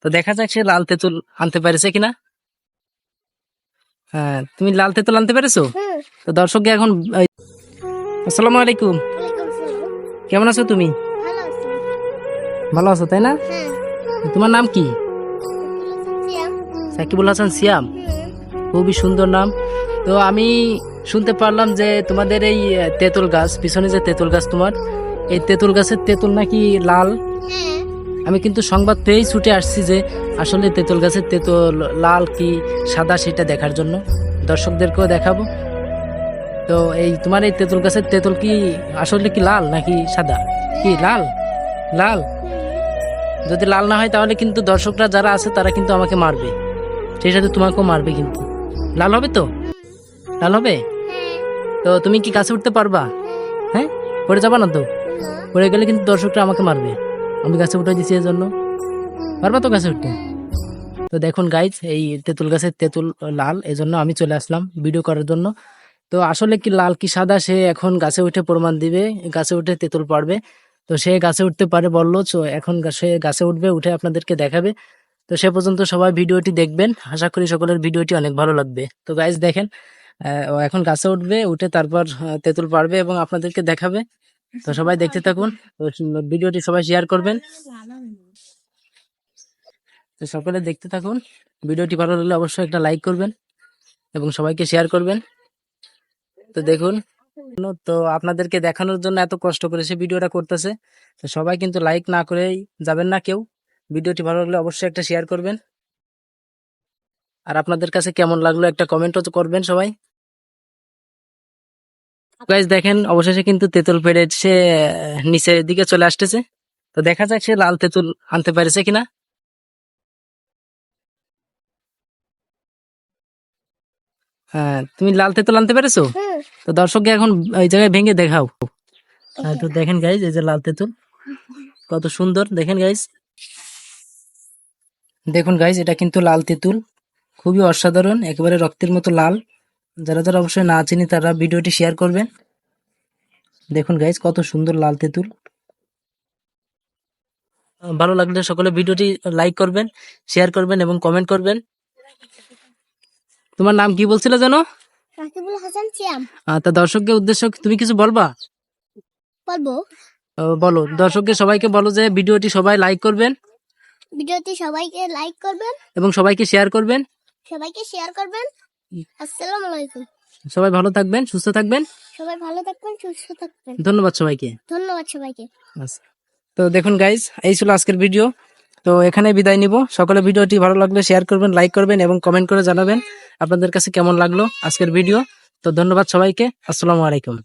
তো দেখা যাক সে লাল তেঁতুল আনতে পেরেছে কিনা। হ্যাঁ, তুমি লাল তেঁতুল আনতে পেরেছো? তো দর্শককে এখন আসসালামু আলাইকুম, কেমন আছো তুমি? ভালো আছো তাই না? তোমার নাম কি? সাকিবুল হাসান সিয়াম, খুবই সুন্দর নাম। তো আমি শুনতে পারলাম যে তোমাদের এই তেঁতুল গাছ, পিছনে যে তেঁতুল গাছ তোমার, এই তেঁতুল গাছের তেঁতুল নাকি লাল। আমি কিন্তু সংবাদ পেয়েই ছুটে আসছি যে আসলে তেঁতুল গাছের তেঁতুল লাল কি সাদা সেটা দেখার জন্য, দর্শকদেরকেও দেখাবো। তো এই তোমার এই তেঁতুল গাছের তেঁতুল কি আসলে কি লাল নাকি সাদা? কি লাল? লাল? যদি লাল না হয় তাহলে কিন্তু দর্শকরা যারা আছে তারা কিন্তু আমাকে মারবে, সেই সাথে তোমাকেও মারবে। কিন্তু লাল হবে তো? লাল হবে? তো তুমি কি গাছে উঠতে পারবা? হ্যাঁ, পড়ে যাবা না তো? পড়ে গেলে কিন্তু দর্শকরা আমাকে মারবে, আমি গাছে উঠে দিচ্ছি এর জন্য। পারবা তো গাছে উঠতে? তো দেখুন গাইজ, এই তেঁতুল গাছের তেঁতুল লাল, এজন্য আমি চলে আসলাম ভিডিও করার জন্য। তো আসলে কি লাল কি সাদা সে এখন গাছে উঠে প্রমাণ দিবে, গাছে উঠে তেঁতুল পারবে। তো সে গাছে উঠতে পারে বললো, তো এখন সে গাছে উঠবে, উঠে আপনাদেরকে দেখাবে। তো সে পর্যন্ত সবাই ভিডিওটি দেখবেন, আশা করি সকলের ভিডিওটি অনেক ভালো লাগবে। তো গাইজ দেখেন, ও এখন গাছে উঠবে, উঠে তারপর তেঁতুল পারবে এবং আপনাদেরকে দেখাবে। তো সবাই দেখতে থাকুন, তো ভিডিওটি সবাই শেয়ার করবেন। তো সকলে দেখতে থাকুন, ভিডিওটি ভালো লাগলে অবশ্যই একটা লাইক করবেন এবং সবাইকে শেয়ার করবেন। তো দেখুন, তো আপনাদেরকে দেখানোর জন্য এত কষ্ট করে সে ভিডিওটা করতেছে। তো সবাই কিন্তু লাইক না করেই যাবেন না কেউ, ভিডিওটি ভালো লাগলে অবশ্যই একটা শেয়ার করবেন। আর আপনাদের কাছে কেমন লাগলো একটা কমেন্টও করবেন সবাই। গাইজ দেখেন, অবশেষে কিন্তু তেঁতুল পেড়ে সে নিচের দিকে চলে আসতেছে। তো দেখা যাক সে লাল তেঁতুল আনতে পেরেছে কিনা। হ্যাঁ, তুমি লাল তেঁতুল আনতে পেরেছো? তো দর্শককে এখন ওই জায়গায় ভেঙে দেখাও। হ্যাঁ, তো দেখেন গাইজ, এই যে লাল তেঁতুল কত সুন্দর, দেখেন গাইজ। দেখুন গাইজ, এটা কিন্তু লাল তেঁতুল, খুবই অসাধারণ, একেবারে রক্তের মতো লাল। যারা যারা অবশ্যই না চিনি তারা ভিডিওটি শেয়ার করবেন। দেখুন গাইজ, কত সুন্দর লাল তেঁতুল। ভালো লাগলে সকলে ভিডিওটি লাইক করবেন, শেয়ার করবেন এবং কমেন্ট করবেন। তোমার নাম কি বলছিলে জানো? সাকিবুল হাসান সিয়াম। তা দর্শককে উদ্দেশ্য তুমি কিছু বলবা? বলবো, বলো, দর্শককে সবাইকে বলো যে ভিডিওটি সবাই লাইক করবেন ভিডিওটি সবাইকে লাইক করবেন, এবং সবাইকে শেয়ার করবেন। সবাইকে শেয়ার করবেন। আসসালামু আলাইকুম। সবাই ভালো থাকবেন, সুস্থ থাকবেন। সবাই ভালো থাকবেন, সুস্থ থাকবেন। ধন্যবাদ সবাইকে। ধন্যবাদ সবাইকে। আচ্ছা, তো দেখুন গাইজ, এই ছিল আজকের ভিডিও। তো এখানে বিদায় নিব। সকলে ভিডিওটি ভালো লাগলে শেয়ার করবেন, লাইক করবেন এবং কমেন্ট করে জানাবেন আপনাদের কাছে কেমন লাগলো আজকের ভিডিও। তো ধন্যবাদ সবাইকে, আসসালামু আলাইকুম।